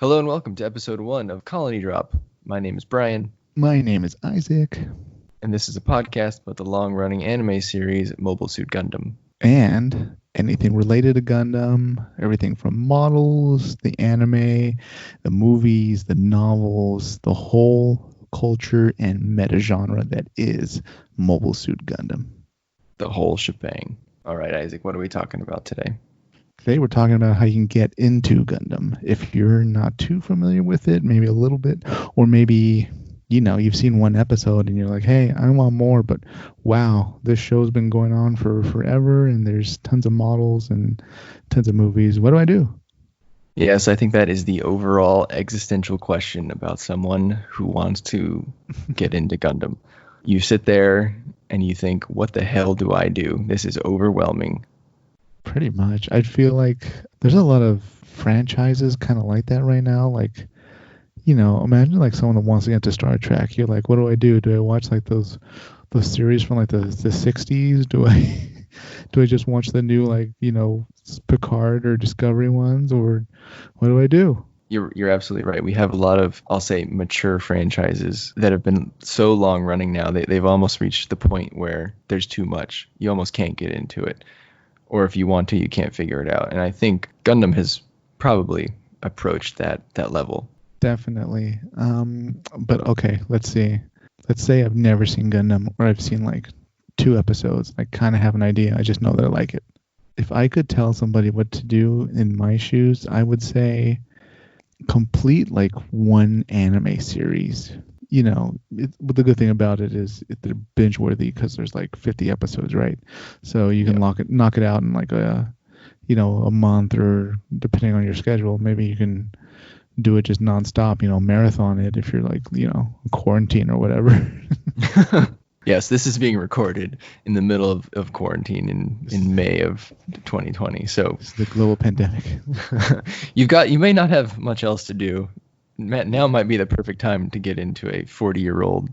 Hello and welcome to episode 1 of Colony Drop. My name is Brian, My name is Isaac. and this is a podcast about the long-running anime series Mobile Suit Gundam. And anything related to Gundam, everything from models, the anime, the movies, the novels, the whole culture and meta genre that is Mobile Suit Gundam. The whole shebang. All right, Isaac, what are we talking about today? Today we're talking about how you can get into Gundam. If you're not too familiar with it, maybe a little bit, or maybe you've seen one episode and you're like, hey, I want more, but wow, this show's been going on for forever and there's tons of models and tons of movies. What do I do? Yes, I think that is the overall existential question about someone who wants to get into Gundam. You sit there and you think, what the hell do I do? This is overwhelming. Pretty much. I feel like there's a lot of franchises kind of like that right now. Like, imagine like someone that wants to get into Star Trek. You're like, what do I do? Do I watch like those series from like the 60s? Do I just watch the new Picard or Discovery ones, or what do I do? You're absolutely right. We have a lot of, I'll say, mature franchises that have been so long running now. They've almost reached the point where there's too much. You almost can't get into it. Or if you want to, you can't figure it out. And I think Gundam has probably approached that level. Definitely. But okay, let's see. Let's say I've never seen Gundam, or I've seen like 2 episodes. I kind of have an idea. I just know that I like it. If I could tell somebody what to do in my shoes, I would say complete like one anime series. But the good thing about it is they're binge worthy because there's like 50 episodes, right? So you can knock it out in like a month, or depending on your schedule, maybe you can do it just nonstop, marathon it if you're like, quarantine or whatever. Yes, this is being recorded in the middle of quarantine in May of 2020. So it's the global pandemic. You may not have much else to do. Now might be the perfect time to get into a 40-year-old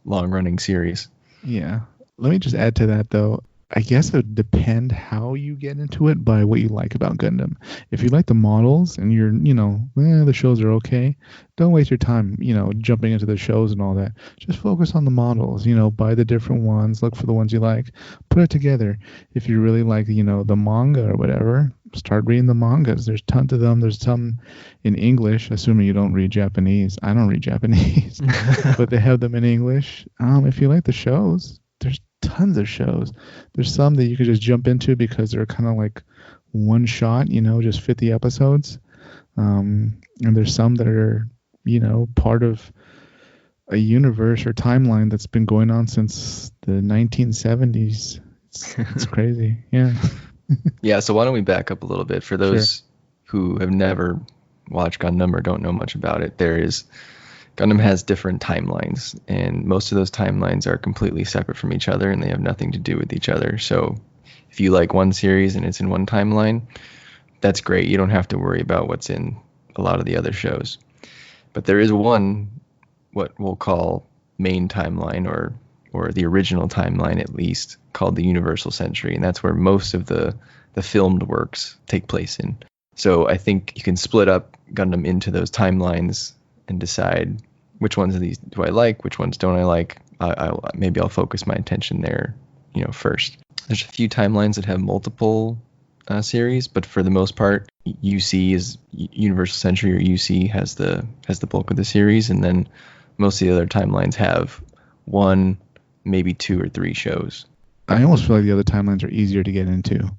long-running series. Yeah. Let me just add to that, though. I guess it would depend how you get into it by what you like about Gundam. If you like the models and you're, the shows are okay, don't waste your time, jumping into the shows and all that. Just focus on the models, buy the different ones, look for the ones you like, put it together. If you really like, the manga or whatever, start reading the mangas. There's tons of them. There's some in English, assuming you don't read Japanese. I don't read Japanese, but they have them in English. If you like the shows, there's tons of shows. There's some that you could just jump into because they're kind of like one shot, just 50 episodes. And there's some that are, part of a universe or timeline that's been going on since the 1970s. It's crazy. Yeah. Yeah, so why don't we back up a little bit for those who have never watched Gundam or don't know much about it. Gundam has different timelines, and most of those timelines are completely separate from each other, and they have nothing to do with each other. So if you like one series and it's in one timeline, that's great. You don't have to worry about what's in a lot of the other shows. But there is one, what we'll call main timeline, or the original timeline at least, called the Universal Century, and that's where most of the filmed works take place in. So I think you can split up Gundam into those timelines and decide which ones of these do I like, which ones don't I like. Maybe I'll focus my attention there, first. There's a few timelines that have multiple series, but for the most part, UC is Universal Century, or UC has the bulk of the series, and then most of the other timelines have 1, maybe 2 or 3 shows. I almost feel like the other timelines are easier to get into.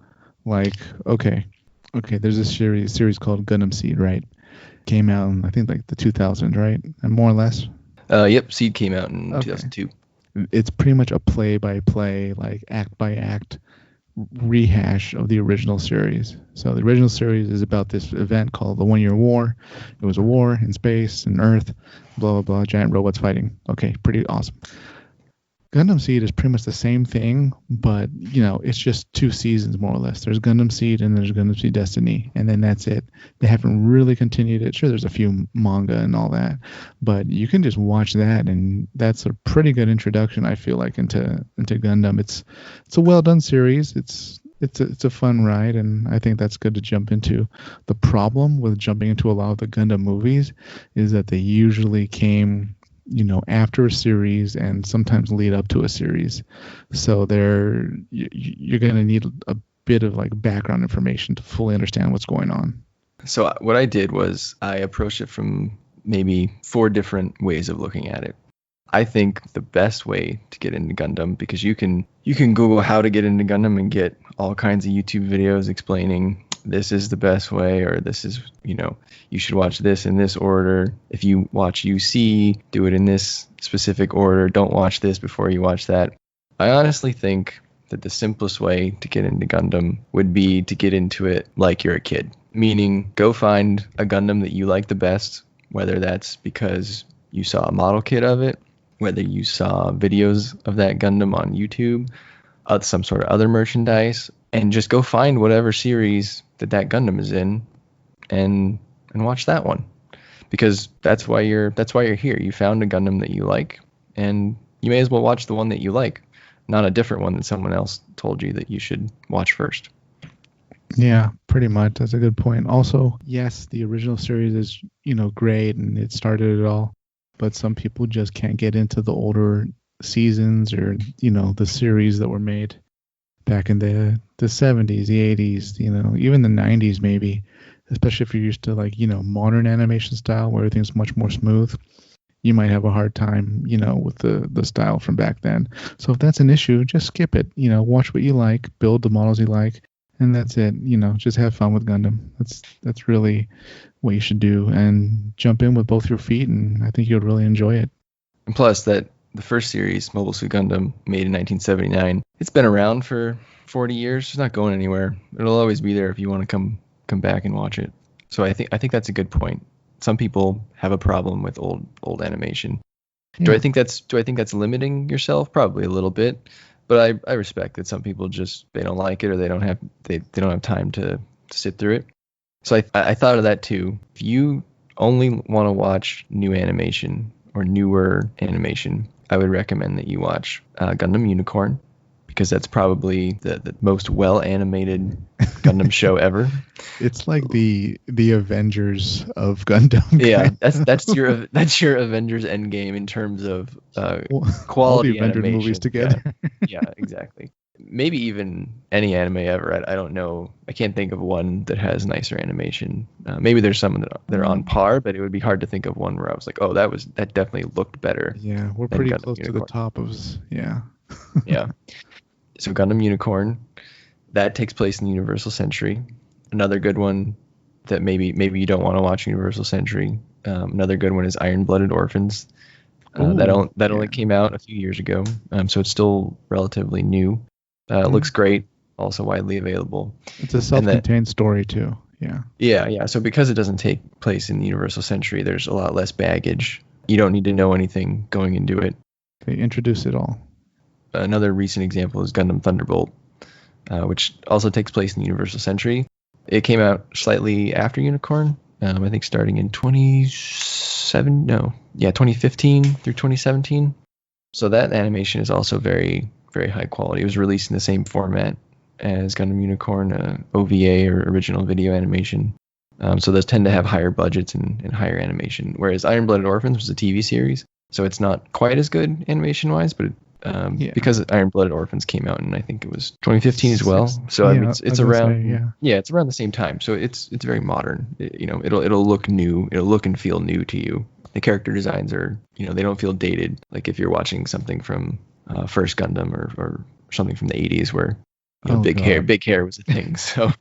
Like, okay, there's this series called Gundam Seed, right? Came out in, I think, like the 2000s, right? And more or less. Yep, Seed came out in 2002. It's pretty much a play-by-play, like act-by-act rehash of the original series. So the original series is about this event called the 1 Year War. It was a war in space and Earth, blah, blah, blah, giant robots fighting. Okay, pretty awesome. Gundam Seed is pretty much the same thing, but, it's just 2 seasons more or less. There's Gundam Seed and there's Gundam Seed Destiny, and then that's it. They haven't really continued it. Sure, there's a few manga and all that, but you can just watch that, and that's a pretty good introduction, I feel like, into Gundam. It's a well-done series. It's it's a fun ride, and I think that's good to jump into. The problem with jumping into a lot of the Gundam movies is that they usually came, after a series and sometimes lead up to a series. So you're going to need a bit of like background information to fully understand what's going on. So what I did was I approached it from maybe 4 different ways of looking at it. I think the best way to get into Gundam, because you can Google how to get into Gundam and get all kinds of YouTube videos explaining this is the best way, or this is, you should watch this in this order. If you watch UC, do it in this specific order. Don't watch this before you watch that. I honestly think that the simplest way to get into Gundam would be to get into it like you're a kid. Meaning, go find a Gundam that you like the best, whether that's because you saw a model kit of it, whether you saw videos of that Gundam on YouTube, some sort of other merchandise, and just go find whatever series that Gundam is in, and watch that one, because that's why you're here. You found a Gundam that you like, and you may as well watch the one that you like, not a different one that someone else told you that you should watch first. Yeah, pretty much. That's a good point. Also, yes, the original series is, great and it started it all, but some people just can't get into the older seasons or, the series that were made back in the 70s, the 80s, even the 90s maybe, especially if you're used to like, modern animation style where everything's much more smooth. You might have a hard time, with the style from back then. So if that's an issue, just skip it. Watch what you like, build the models you like, and that's it. Just have fun with Gundam. That's really what you should do, and jump in with both your feet, and I think you'll really enjoy it. And plus, that the first series, Mobile Suit Gundam, made in 1979, it's been around for 40 years. It's not going anywhere. It'll always be there if you want to come back and watch it. So I think that's a good point. Some people have a problem with old animation. Yeah. Do I think that's limiting yourself? Probably a little bit, but I respect that some people just they don't like it, or they don't have time to sit through it. So I thought of that too. If you only want to watch new animation or newer animation, I would recommend that you watch Gundam Unicorn, because that's probably the most well animated Gundam show ever. It's like the Avengers of Gundam. Yeah, that's your Avengers Endgame in terms of quality all the Avengers animation. Movies together. Yeah, exactly. Maybe even any anime ever. I don't know. I can't think of one that has nicer animation. Maybe there's some that are on par, but it would be hard to think of one where I was like, oh, that definitely looked better. Yeah, we're pretty close to the top of yeah. Yeah. So Gundam Unicorn, that takes place in the Universal Century. Another good one that maybe you don't want to watch Universal Century. Another good one is Iron Blooded Orphans. That only came out a few years ago, so it's still relatively new. It looks great, also widely available. It's a self-contained story too. Yeah. Yeah. So because it doesn't take place in the Universal Century, there's a lot less baggage. You don't need to know anything going into it. They introduce it all. Another recent example is Gundam Thunderbolt, which also takes place in the Universal Century. It came out slightly after Unicorn, I think starting in 2015 through 2017. So that animation is also very, very high quality. It was released in the same format as Gundam Unicorn, OVA or original video animation. So those tend to have higher budgets and higher animation, whereas Iron Blooded Orphans was a TV series, so it's not quite as good animation-wise, but because Iron Blooded Orphans came out in, I think it was 2015 as well. So I mean, it's around it's around the same time. So it's very modern. It'll look new. It'll look and feel new to you. The character designs are, they don't feel dated, like if you're watching something from First Gundam or something from the 80s where big hair was a thing. So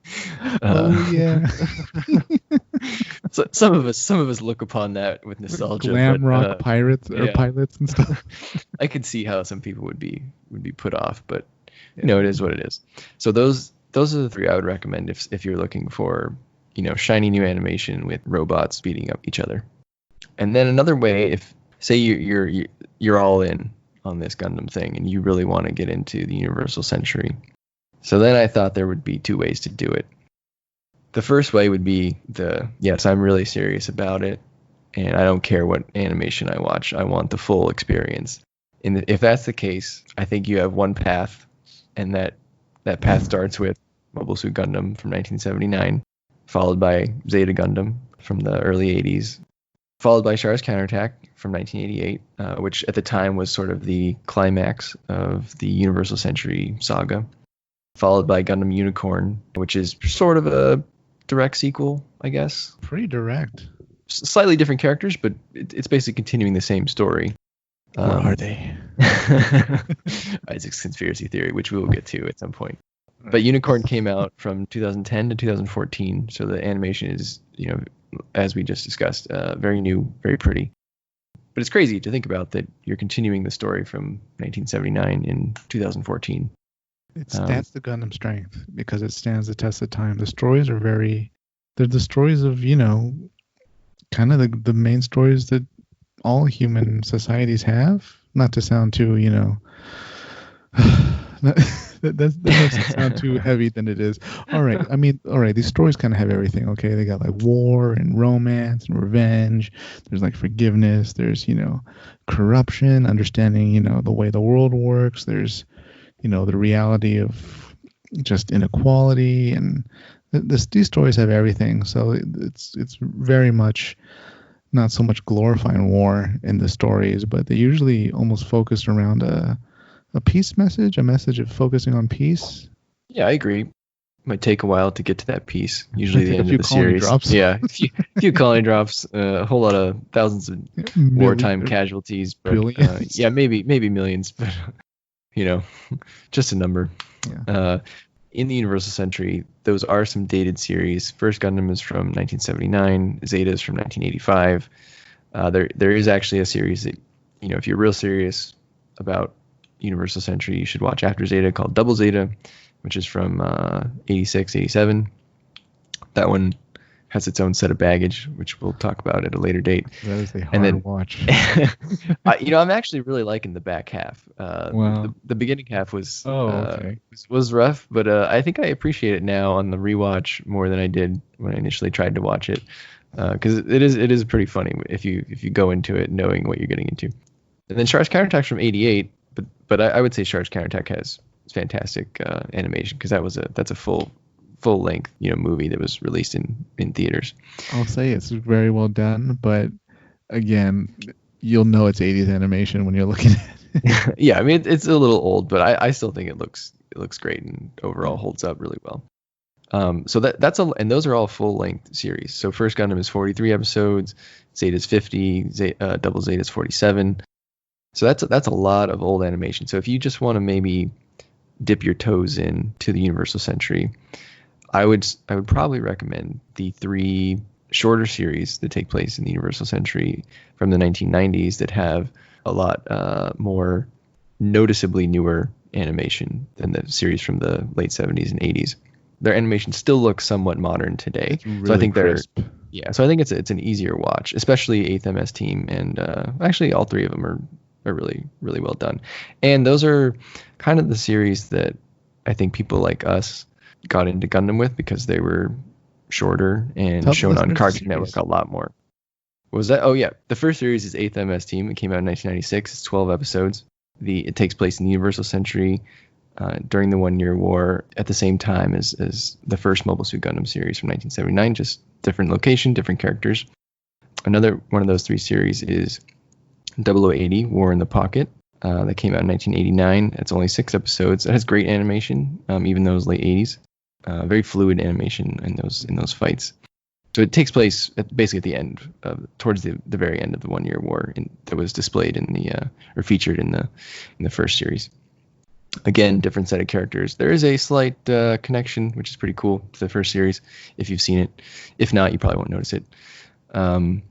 so some of us look upon that with nostalgia. Glam rock pirates or pilots and stuff. I could see how some people would be put off, but it is what it is. So those are the 3 I would recommend if you're looking for shiny new animation with robots beating up each other. And then another way, if say you're all in on this Gundam thing and you really want to get into the Universal Century. So then I thought there would be 2 ways to do it. The first way would be yes, I'm really serious about it, and I don't care what animation I watch. I want the full experience. And if that's the case, I think you have one path, and that path starts with Mobile Suit Gundam from 1979, followed by Zeta Gundam from the early 80s, followed by Char's Counterattack from 1988, which at the time was sort of the climax of the Universal Century saga, followed by Gundam Unicorn, which is sort of a direct sequel, I guess. Pretty direct. Slightly different characters, but it's basically continuing the same story. Or are they? Isaac's conspiracy theory, which we will get to at some point. But Unicorn came out from 2010 to 2014, so the animation is, as we just discussed, very new, very pretty. But it's crazy to think about that you're continuing the story from 1979 in 2014. That's the Gundam strength, because it stands the test of time. The stories are they're the stories of, kind of the main stories that all human societies have. Not to sound too, that makes it sound too heavy than it is. All right. These stories kind of have everything. Okay, they got like war and romance and revenge. There's like forgiveness. There's corruption, understanding the way the world works. There's the reality of just inequality, and these stories have everything. So it's very much not so much glorifying war in the stories, but they usually almost focus around a peace message, a message of focusing on peace. Yeah, I agree. Might take a while to get to that piece. Usually the end of the series. Drops. Yeah, a few colony drops, a whole lot of thousands of wartime casualties. But, billions. maybe millions, but just a number. Yeah. In the Universal Century, those are some dated series. First Gundam is from 1979. Zeta is from 1985. There is actually a series that, if you're real serious about Universal Century, you should watch after Zeta, called Double Zeta, which is from 86, 87. That one has its own set of baggage, which we'll talk about at a later date. That is a hard watch. I'm actually really liking the back half. Wow. The beginning half was okay. was rough, but I think I appreciate it now on the rewatch more than I did when I initially tried to watch it, because it is pretty funny if you go into it knowing what you're getting into. And then Char's Counterattack from 88, but I would say Char's Counterattack has fantastic animation, because that's a full length movie that was released in theaters. I'll say it's very well done, but again, you'll know it's 80s animation when you're looking at it. Yeah, I mean it's a little old, but I still think it looks great and overall holds up really well. So and those are all full length series. So First Gundam is 43 episodes, Zeta's 50, Double Zeta's 47. So that's a lot of old animation. So if you just want to maybe dip your toes in to the Universal Century, I would probably recommend the 3 shorter series that take place in the Universal Century from the 1990s that have a lot more noticeably newer animation than the series from the late 70s and 80s. Their animation still looks somewhat modern today. Really so I think crisp. So I think it's an easier watch, especially 8th MS Team, and actually all 3 of them are really, really well done. And those are kind of the series that I think people like us got into Gundam with, because they were shorter and shown on Cartoon Network a lot more. What was that? Oh yeah, the first series is 8th MS Team. It came out in 1996. It's 12 episodes. It takes place in the Universal Century during the 1 Year War, at the same time as the first Mobile Suit Gundam series from 1979. Just different location, different characters. Another one of those 3 series is 0080 War in the Pocket. That came out in 1989. It's only 6 episodes. It has great animation, even though it was late 80s. Very fluid animation in those fights. So it takes place basically at the end, towards the very end of the 1 Year War, that was displayed or featured in the first series. Again, different set of characters. There is a slight connection, which is pretty cool, to the first series if you've seen it. If not, you probably won't notice it. And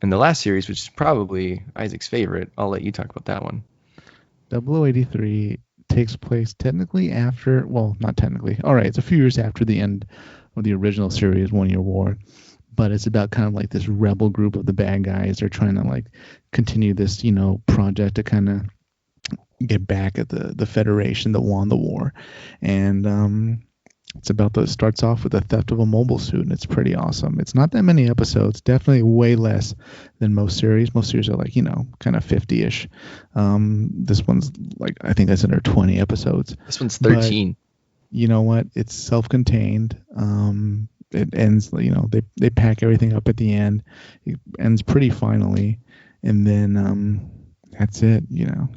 the last series, which is probably Isaac's favorite, I'll let you talk about that one. 0083 takes place technically after, well, not technically. All right, it's a few years after the end of the original series, 1 Year War, but it's about kind of like this rebel group of the bad guys. They're trying to like continue this, project to kind of get back at the Federation that won the war, and starts off with the theft of a mobile suit, and it's pretty awesome. It's not that many episodes, definitely way less than most series. Most series are like, kind of 50-ish. This one's like, I think that's under 20 episodes. This one's 13. you know what? It's self-contained. It ends, they pack everything up at the end. It ends pretty finally, and then that's it. You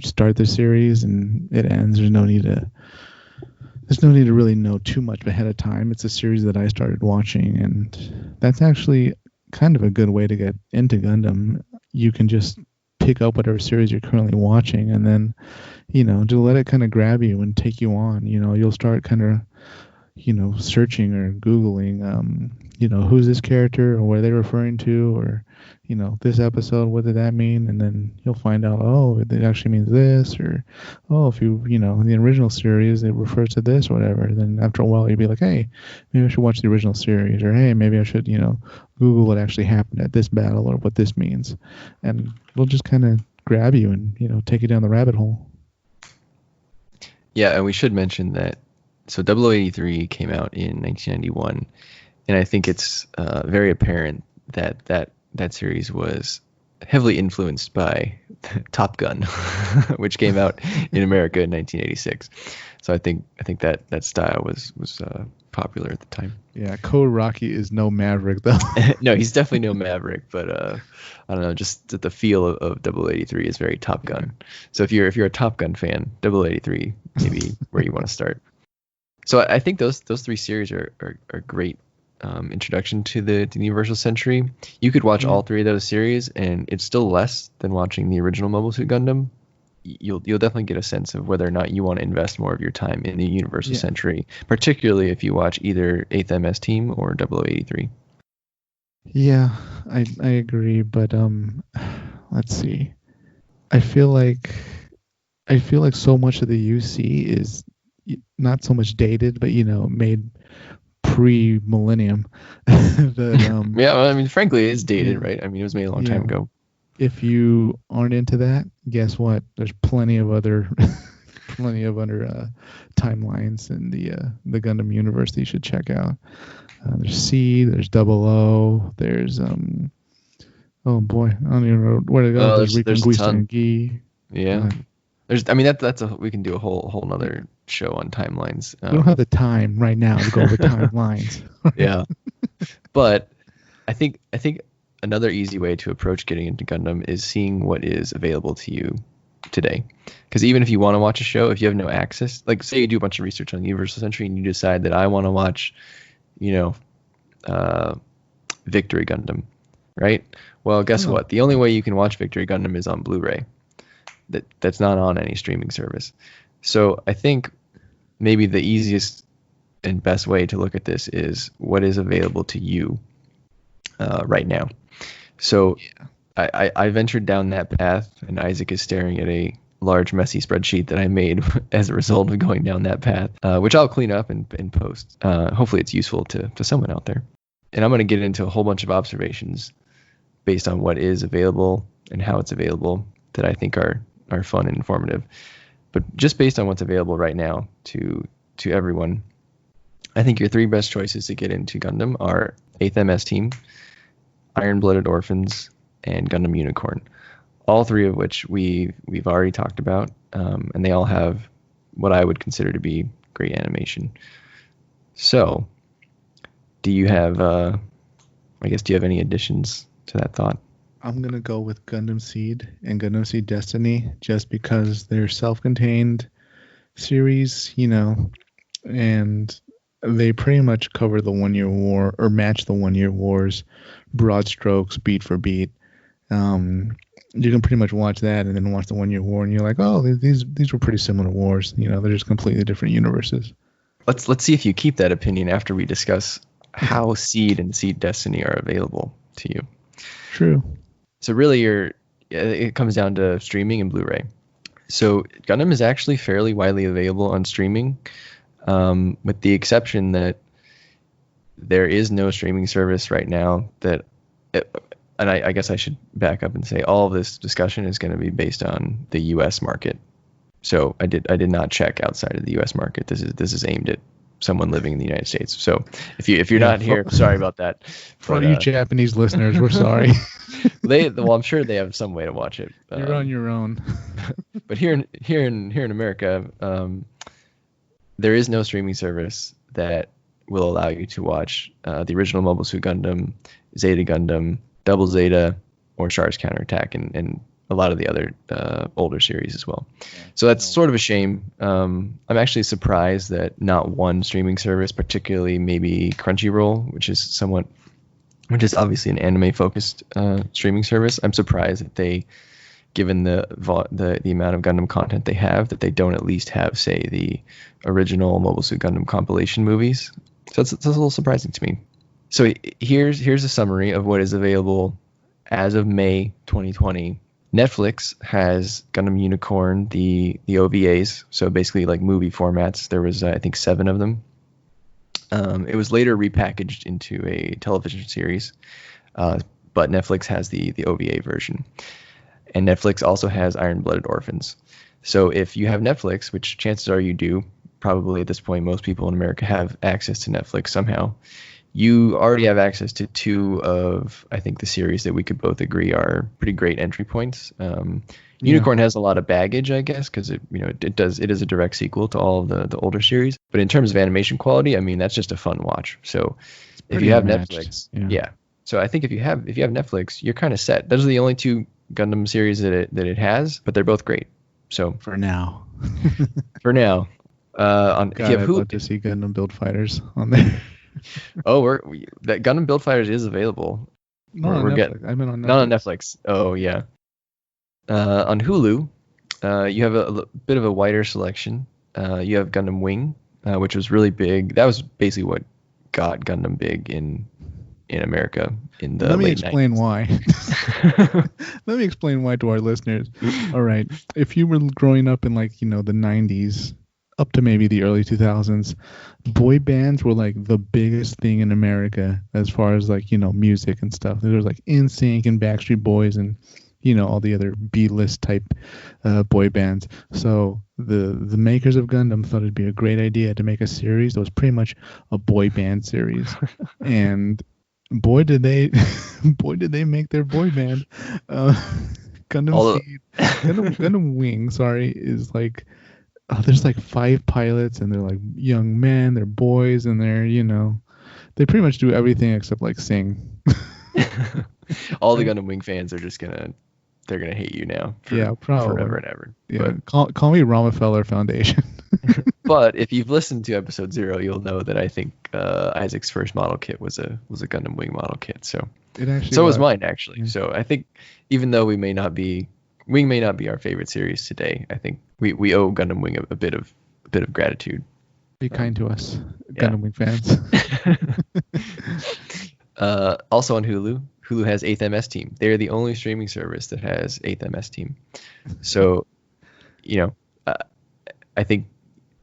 start the series and it ends. There's no need to really know too much ahead of time. It's a series that I started watching, and that's actually kind of a good way to get into Gundam. You can just pick up whatever series you're currently watching, and then to let it kind of grab you and take you on. You'll start kind of searching or Googling, who's this character or what are they referring to, or, this episode, what did that mean? And then you'll find out, oh, it actually means this, or, oh, if in the original series, it refers to this or whatever. Then after a while, you'll be like, hey, maybe I should watch the original series, or hey, maybe I should, Google what actually happened at this battle or what this means. And it'll just kind of grab you and, take you down the rabbit hole. Yeah, and we should mention that. So 0083 came out in 1991, and I think it's very apparent that series was heavily influenced by Top Gun, which came out in America in 1986. So I think that style was popular at the time. Yeah, Code Rocky is no Maverick though. No, he's definitely no Maverick, but I don't know, just the feel of 0083 is very Top Gun. So if you're a Top Gun fan, 0083 maybe where you want to start. So I think those three series are great introduction to the Universal Century. You could watch all three of those series, and it's still less than watching the original Mobile Suit Gundam. You'll definitely get a sense of whether or not you want to invest more of your time in the Universal Century, particularly if you watch either 8th MS Team or 0083. Yeah, I agree, but let's see. I feel like so much of the UC is not so much dated, but made pre-millennium. Yeah, well, I mean, frankly, it's dated, right? I mean, it was made a long time ago. If you aren't into that, guess what? There's plenty of other timelines in the Gundam universe that you should check out. There's C, there's 00, there's oh boy, I don't even know where to go. There's a ton. Yeah. We can do a whole nother show on timelines. We don't have the time right now to go over timelines. Yeah, but I think another easy way to approach getting into Gundam is seeing what is available to you today. Because even if you want to watch a show, if you have no access, like say you do a bunch of research on the Universal Century and you decide that I want to watch, Victory Gundam, right? Well, guess what? The only way you can watch Victory Gundam is on Blu-ray. That's not on any streaming service. So I think maybe the easiest and best way to look at this is what is available to you right now. So I ventured down that path, and Isaac is staring at a large, messy spreadsheet that I made as a result of going down that path, which I'll clean up and post. Hopefully it's useful to someone out there. And I'm going to get into a whole bunch of observations based on what is available and how it's available that I think are fun and informative. But just based on what's available right now to everyone, I think your three best choices to get into Gundam are 8th MS Team, Iron-Blooded Orphans, and Gundam Unicorn. All three of which we've already talked about, and they all have what I would consider to be great animation. So, do you have any additions to that thought? I'm going to go with Gundam Seed and Gundam Seed Destiny just because they're self-contained series, and they pretty much cover the 1 Year War or match the 1 Year Wars, broad strokes, beat for beat. You can pretty much watch that and then watch the 1 Year War and you're like, oh, these were pretty similar wars. They're just completely different universes. Let's see if you keep that opinion after we discuss how Seed and Seed Destiny are available to you. True. So really, it comes down to streaming and Blu-ray. So Gundam is actually fairly widely available on streaming, with the exception that there is no streaming service right now and I guess I should back up and say all of this discussion is going to be based on the U.S. market. So I did not check outside of the U.S. market. This is aimed at someone living in the United States. So if you're not here, sorry about that. For you Japanese listeners, we're sorry. I'm sure they have some way to watch it. You're on your own. But here in America, there is no streaming service that will allow you to watch the original Mobile Suit Gundam, Zeta Gundam, Double Zeta, or Char's Counterattack, and a lot of the other older series as well. So that's sort of a shame. I'm actually surprised that not one streaming service, particularly maybe Crunchyroll, which is obviously an anime-focused streaming service. I'm surprised that they, given the amount of Gundam content they have, that they don't at least have, say, the original Mobile Suit Gundam compilation movies. So it's a little surprising to me. So here's a summary of what is available as of May 2020. Netflix has Gundam Unicorn, the OVAs, so basically like movie formats. There was, I think, 7 of them. It was later repackaged into a television series, but Netflix has the OVA version. And Netflix also has Iron-Blooded Orphans. So if you have Netflix, which chances are you do, probably at this point most people in America have access to Netflix somehow, you already have access to 2 of, I think, the series that we could both agree are pretty great entry points. Unicorn has a lot of baggage, I guess, because it is a direct sequel to all of the older series. But in terms of animation quality, I mean, that's just a fun watch. So if you have Netflix, So I think if you have Netflix, you're kind of set. Those are the only 2 Gundam series that it has, but they're both great. So for now, if you have I'd love to see Gundam Build Fighters on there. That Gundam Build Fighters is available. Not on Netflix. I mean on Netflix. Not on Netflix. Oh yeah. On Hulu, you have a bit of a wider selection. You have Gundam Wing, which was really big. That was basically what got Gundam big in America in the late 90s. Let me explain why to our listeners. All right, if you were growing up in the 90s up to maybe the early 2000s, boy bands were like the biggest thing in America as far as music and stuff. There was like NSYNC and Backstreet Boys and all the other B-list type boy bands. So the makers of Gundam thought it'd be a great idea to make a series that was pretty much a boy band series. And boy did they make their boy band. Gundam Wing, is like, there's like 5 pilots and they're like young men, they're boys, and they're they pretty much do everything except like sing. All the Gundam Wing fans are just gonna hate you now probably forever and ever. Yeah, but, call me Rockefeller Foundation. But if you've listened to episode 0, you'll know that I think Isaac's first model kit was a Gundam Wing model kit. So was mine actually. So I think even though Wing may not be our favorite series today, I think we owe Gundam Wing a bit of gratitude. Be kind to us, Gundam Wing fans. Also on Hulu has 8th MS Team. They're the only streaming service that has 8th MS Team. So, I think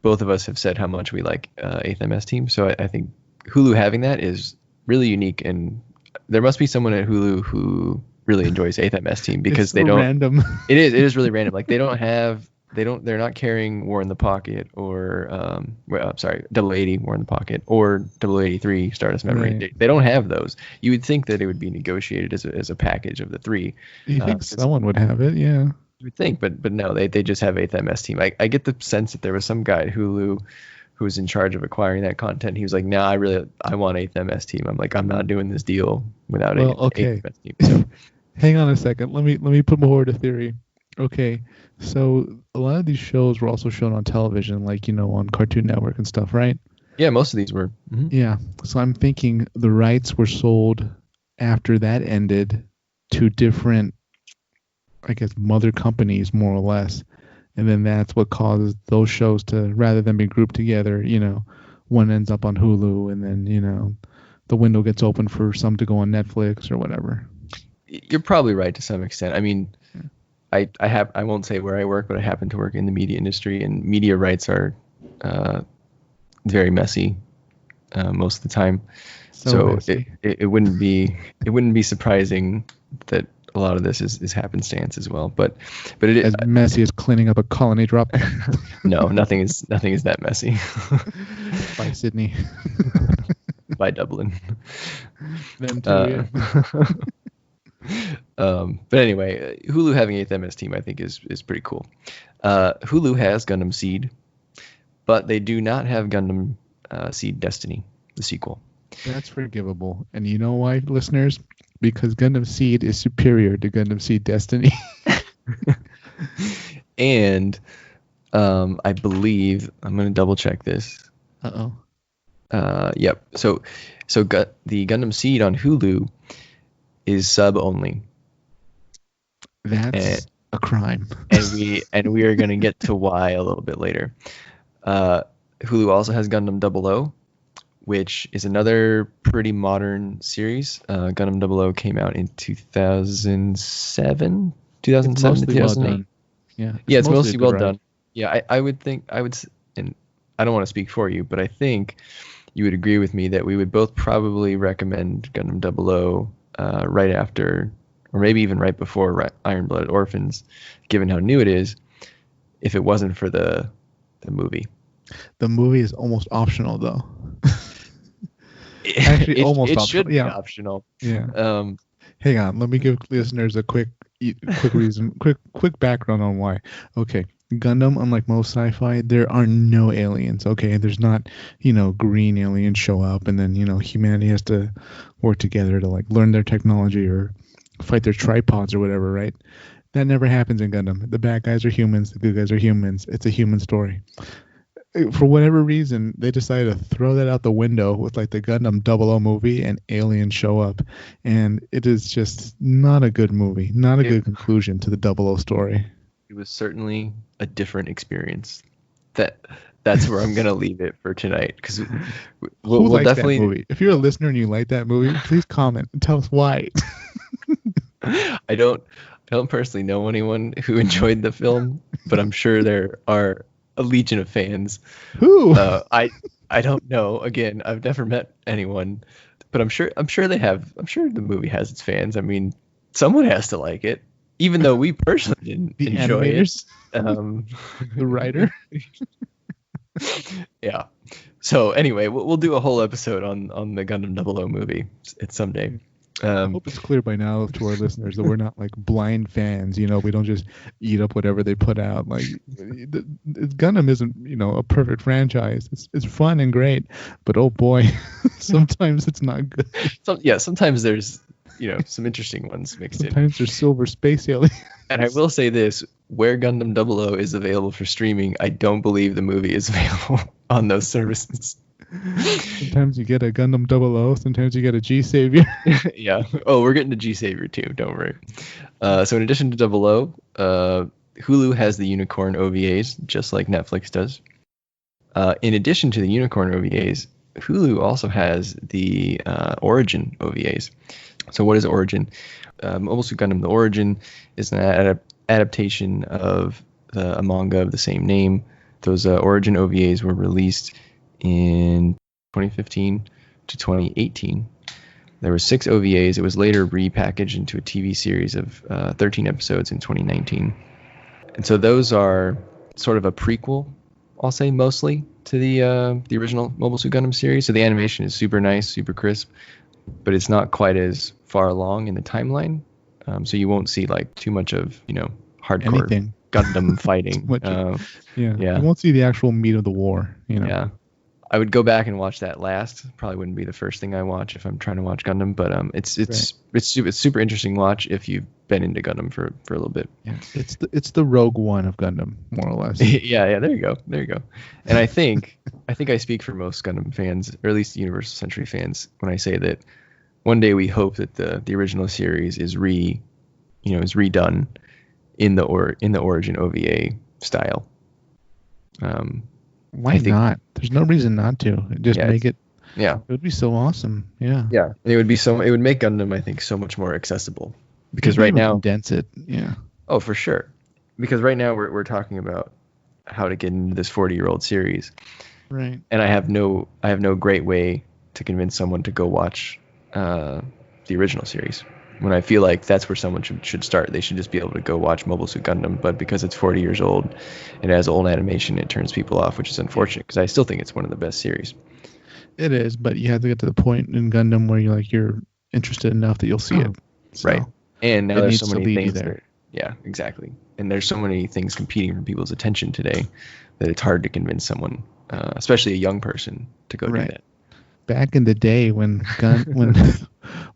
both of us have said how much we like 8th MS Team. So I think Hulu having that is really unique, and there must be someone at Hulu who really enjoys 8th MS Team because they don't. Random. It is really random. Like they're not carrying War in the Pocket or 0080 War in the Pocket or 0083 Stardust Memory. Right. They don't have those. You would think that it would be negotiated as a package of the 3. You think someone would have it, yeah. You would think, but no, they just have 8th MS Team. I get the sense that there was some guy at Hulu who was in charge of acquiring that content. He was like, "No, I want 8th MS Team." I'm like, "I'm not doing this deal without 8th MS Team." So, hang on a second. Let me put forward a theory. Okay, so a lot of these shows were also shown on television, like on Cartoon Network and stuff, right? Yeah, most of these were. Mm-hmm. Yeah, so I'm thinking the rights were sold after that ended to different, I guess, mother companies, more or less. And then that's what causes those shows to, rather than be grouped together, one ends up on Hulu and then, the window gets open for some to go on Netflix or whatever. You're probably right to some extent. I mean, I won't say where I work, but I happen to work in the media industry, and media rights are very messy most of the time. So it wouldn't be surprising that a lot of this is happenstance as well. But it is as messy as cleaning up a colony drop. No, nothing is that messy. By Sydney. By Dublin. But anyway, Hulu having 8th MS Team I think is pretty cool. Hulu has Gundam Seed, but they do not have Gundam Seed Destiny, the sequel. That's forgivable. And you know why, listeners? Because Gundam Seed is superior to Gundam Seed Destiny. And I believe, I'm going to double check this. Yep. So the Gundam Seed on Hulu is sub only. That's a crime. and we are going to get to why a little bit later. Hulu also has Gundam 00, which is another pretty modern series. Gundam 00 came out in 2007 to 2008. Well, yeah, it's mostly well done. Yeah, I would think, and I don't want to speak for you, but I think you would agree with me that we would both probably recommend Gundam 00 right after, or maybe even right before Iron Blooded Orphans, given how new it is, if it wasn't for the movie. The movie is almost optional, though. Actually, almost it optional. Should be optional. Yeah. Hang on, let me give listeners a quick reason, quick background on why. Okay, Gundam, unlike most sci-fi, there are no aliens. Okay, there's not, green aliens show up and then humanity has to work together to like learn their technology or fight their tripods or whatever, right? That never happens in Gundam. The bad guys are humans, the good guys are humans. It's a human story. For whatever reason, they decided to throw that out the window with like the Gundam 00 movie and aliens show up. And it is just not a good movie, not a good conclusion to the 00 story. It was certainly a different experience. That's where I'm going to leave it for tonight. Because we'll definitely... that movie? If you're a listener and you like that movie, please comment and tell us why. I don't personally know anyone who enjoyed the film, but I'm sure there are a legion of fans. Who? I don't know. Again, I've never met anyone, but I'm sure they have. I'm sure the movie has its fans. I mean, someone has to like it, even though we personally didn't enjoy animators? It. The writer. Yeah. So anyway, we'll do a whole episode on the Gundam 00 movie. It's someday. I hope it's clear by now to our listeners that we're not like blind fans. We don't just eat up whatever they put out. Like Gundam isn't, a perfect franchise. It's fun and great, but oh boy, sometimes it's not good. Sometimes there's, some interesting ones mixed in. Sometimes there's silver space aliens. And I will say this: where Gundam 00 is available for streaming, I don't believe the movie is available on those services. Sometimes you get a Gundam 00, sometimes you get a G Savior. Yeah. Oh, we're getting a G Savior too. Don't worry. So in addition to 00, Hulu has the Unicorn OVAs, just like Netflix does. In addition to the Unicorn OVAs, Hulu also has the Origin OVAs. So what is Origin? Mobile Suit Gundam: The Origin is an adaptation of a manga of the same name. Those Origin OVAs were released in 2015 to 2018. There were 6 OVAs. It was later repackaged into a TV series of 13 episodes in 2019. And so those are sort of a prequel, I'll say, mostly to the original Mobile Suit Gundam series. So the animation is super nice, super crisp, but it's not quite as far along in the timeline. So you won't see like too much of, hardcore Gundam fighting. Yeah. You won't see the actual meat of the war, Yeah. I would go back and watch that last. Probably wouldn't be the first thing I watch if I'm trying to watch Gundam, but it's super interesting watch if you've been into Gundam for a little bit. Yeah, it's the Rogue One of Gundam, more or less. yeah, there you go. And I think I speak for most Gundam fans, or at least Universal Century fans, when I say that one day we hope that the original series is redone in the Origin OVA style. Why not? There's no reason not to. Just make it. Yeah. It would be so awesome. Yeah. Yeah. It would make Gundam, I think, so much more accessible. Because right now, condense it. Yeah. Oh, for sure. Because right now we're talking about how to get into this 40-year-old series. Right. And I have no great way to convince someone to go watch the original series. When I feel like that's where someone should start. They should just be able to go watch Mobile Suit Gundam, but because it's 40 years old, it has old animation, it turns people off, which is unfortunate because I still think it's one of the best series. It is, but you have to get to the point in Gundam where you're interested enough that you'll see it. So right. And now there's so many things there. Yeah, exactly. And there's so many things competing for people's attention today that it's hard to convince someone especially a young person, to go do that. Back in the day when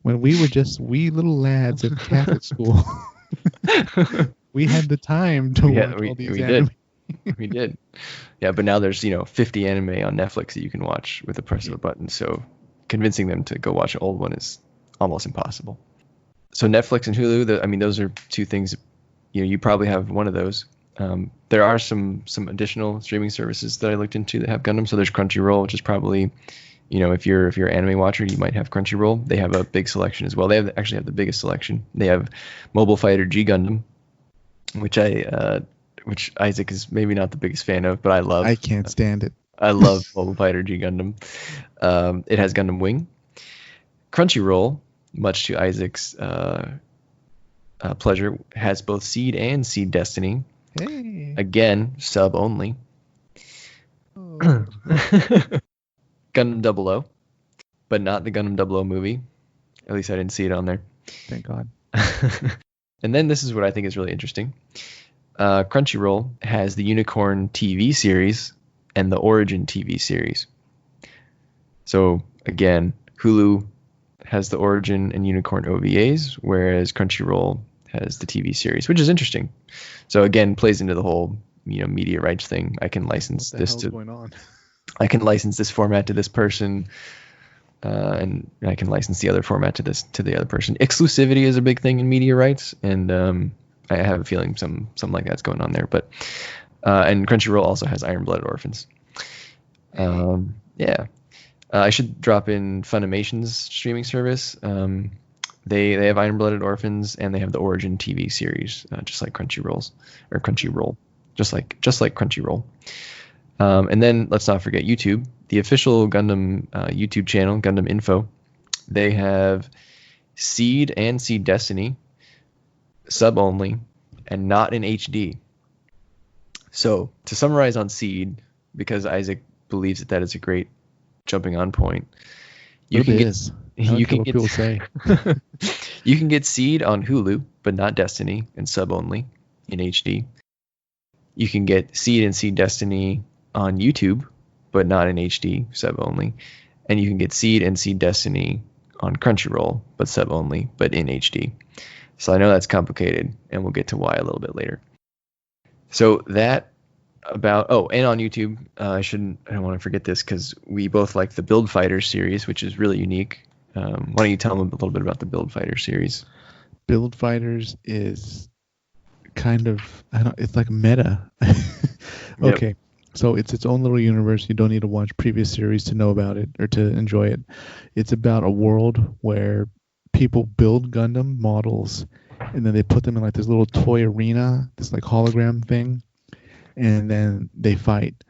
when we were just wee little lads at Catholic school, we had the time to watch all these anime. We did. Yeah, but now there's 50 anime on Netflix that you can watch with the press of a button. So convincing them to go watch an old one is almost impossible. So Netflix and Hulu, those are two things. You probably have one of those. There are some additional streaming services that I looked into that have Gundam. So there's Crunchyroll, which is probably, if you're an anime watcher, you might have Crunchyroll. They have a big selection as well. They actually have the biggest selection. They have Mobile Fighter G Gundam, which Isaac is maybe not the biggest fan of, but I love. I can't stand it. I love Mobile Fighter G Gundam. It has Gundam Wing. Crunchyroll, much to Isaac's pleasure, has both Seed and Seed Destiny. Hey. Again, sub only. Oh. Gundam 00, but not the Gundam 00 movie. At least I didn't see it on there. Thank God. And then this is what I think is really interesting. Crunchyroll has the Unicorn TV series and the Origin TV series. So again, Hulu has the Origin and Unicorn OVAs, whereas Crunchyroll has the TV series, which is interesting. So again, plays into the whole media rights thing. I can license this to. Going on? I can license this format to this person, and I can license the other format to the other person. Exclusivity is a big thing in media rights, and I have a feeling something like that's going on there. But and Crunchyroll also has Iron Blooded Orphans. Yeah. I should drop in Funimation's streaming service. They have Iron Blooded Orphans, and they have the Origin TV series, just like Crunchyroll, just like Crunchyroll. And then let's not forget YouTube, the official Gundam YouTube channel, Gundam Info. They have Seed and Seed Destiny, sub only, and not in HD. So to summarize on Seed, because Isaac believes that is a great jumping on point. You can get Seed on Hulu, but not Destiny, and sub only in HD. You can get Seed and Seed Destiny on YouTube, but not in HD, sub only. And you can get Seed and Seed Destiny on Crunchyroll, but sub only, but in HD. So I know that's complicated, and we'll get to why a little bit later. So that about and on YouTube, I don't want to forget this because we both like the Build Fighters series, which is really unique. Why don't you tell them a little bit about the Build Fighters series? Build Fighters is kind of it's like meta. Okay. Yep. So it's its own little universe. You don't need to watch previous series to know about it or to enjoy it. It's about a world where people build Gundam models and then they put them in like this little toy arena, this like hologram thing, and then they fight.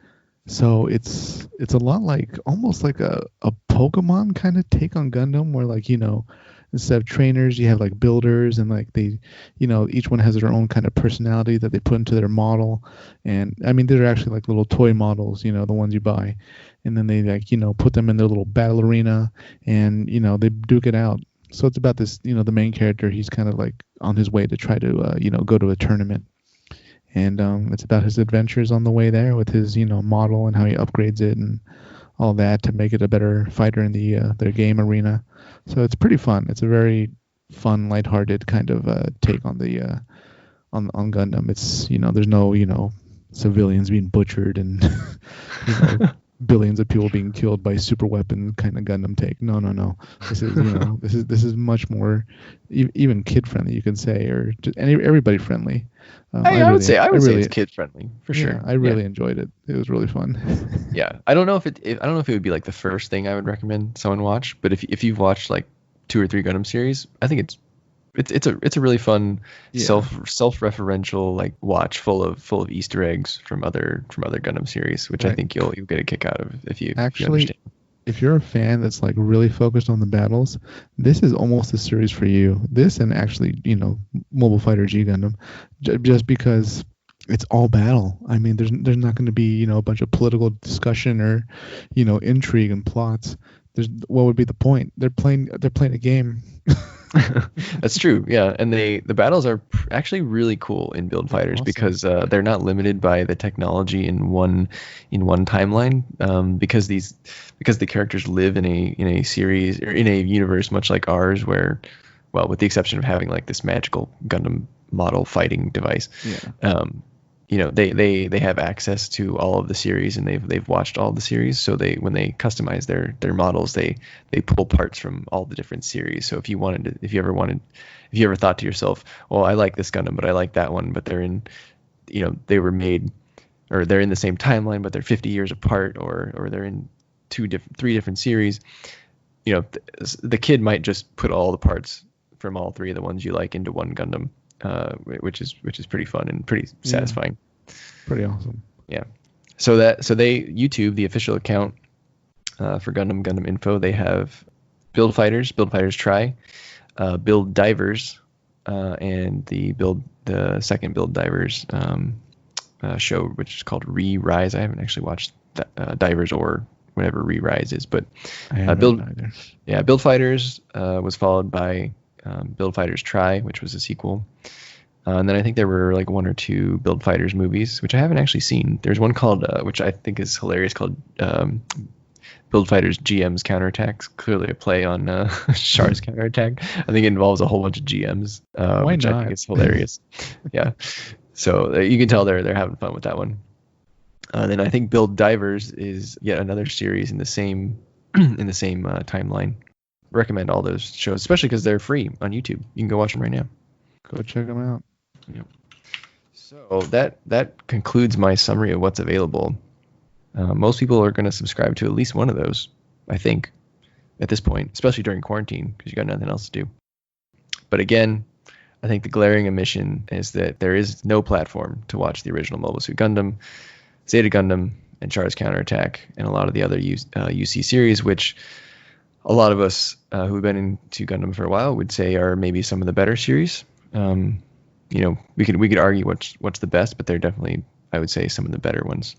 So it's a lot like almost like a Pokemon kind of take on Gundam, where like instead of trainers you have like builders, and like they each one has their own kind of personality that they put into their model. And I mean they're actually like little toy models, the ones you buy, and then they like put them in their little battle arena, and they duke it out. So it's about this, the main character, he's kind of like on his way to try to go to a tournament. And it's about his adventures on the way there with his, model and how he upgrades it and all that to make it a better fighter in their game arena. So it's pretty fun. It's a very fun, lighthearted kind of take on the on Gundam. It's there's no civilians being butchered and billions of people being killed by super weapon kind of Gundam take. No. This is this is much more even kid friendly, you can say, or just everybody friendly. I would say it's kid friendly for sure. I really enjoyed it. It was really fun. Yeah, I don't know if it would be like the first thing I would recommend someone watch, but if you've watched like 2 or 3 Gundam series, I think it's a really fun self-referential like watch full of Easter eggs from other Gundam series, which right. I think you'll get a kick out of if you understand. If you're a fan that's like really focused on the battles, this is almost a series for you. This and actually, Mobile Fighter G Gundam, just because it's all battle. I mean, there's not going to be, a bunch of political discussion or, intrigue and plots. there's what would be the point? They're playing a game. That's true. Yeah, and the battles are actually really cool in Build Fighters Awesome. because they're not limited by the technology in one timeline. Because the characters live in a series or in a universe much like ours, where, well, with the exception of having like this magical Gundam model fighting device, they have access to all of the series, and they've watched all the series. So when they customize their models, they pull parts from all the different series. So if you ever thought to yourself, well, I like this Gundam, but I like that one, but they're in the same timeline, but they're 50 years apart, or they're in three different series. The kid might just put all the parts from all three of the ones you like into one Gundam. Which is pretty fun and pretty satisfying. Pretty awesome. Yeah. So they YouTube, the official account for Gundam Info, they have Build Fighters Try, Build Divers, and the second Build Divers show, which is called Re-Rise. I haven't actually watched Divers or whatever Re-Rise is, but Build Fighters was followed by Build Fighters Try, which was a sequel. And then I think there were like one or two Build Fighters movies, which I haven't actually seen. There's one called, which I think is hilarious, called Build Fighters GM's Counterattacks. Clearly a play on Char's Counterattack. I think it involves a whole bunch of GMs, which I think is hilarious. Yeah. So you can tell they're having fun with that one. Then I think Build Divers is yet another series in the same timeline. Recommend all those shows, especially because they're free on YouTube. You can go watch them right now. Go check them out. Yep. So that concludes my summary of what's available. Most people are going to subscribe to at least one of those, I think, at this point, especially during quarantine, because you got nothing else to do. But again, I think the glaring omission is that there is no platform to watch the original Mobile Suit Gundam, Zeta Gundam, and Char's Counterattack, and a lot of the other UC series, which a lot of us who've been into Gundam for a while would say are maybe some of the better series. We could argue what's the best, but they're definitely, I would say, some of the better ones.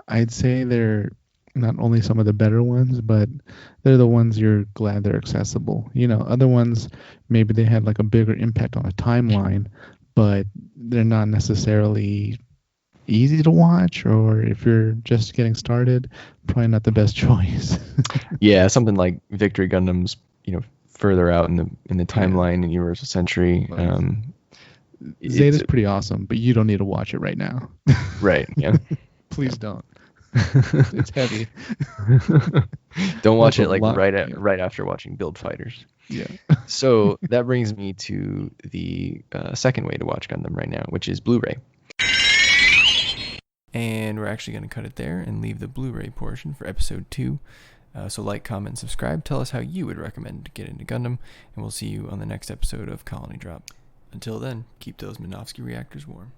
I'd say they're not only some of the better ones, but they're the ones you're glad they're accessible. Other ones, maybe they had like a bigger impact on a timeline, but they're not necessarily easy to watch, or if you're just getting started, probably not the best choice. Yeah, something like Victory Gundam's, further out in the timeline in Universal Century. Zeta's pretty awesome, but you don't need to watch it right now. Right. Yeah. Please don't. It's heavy. Don't watch it right after watching Build Fighters. Yeah. So that brings me to the second way to watch Gundam right now, which is Blu-ray. And we're actually going to cut it there and leave the Blu-ray portion for episode 2. So like, comment, and subscribe. Tell us how you would recommend to get into Gundam, and we'll see you on the next episode of Colony Drop. Until then, keep those Minovsky reactors warm.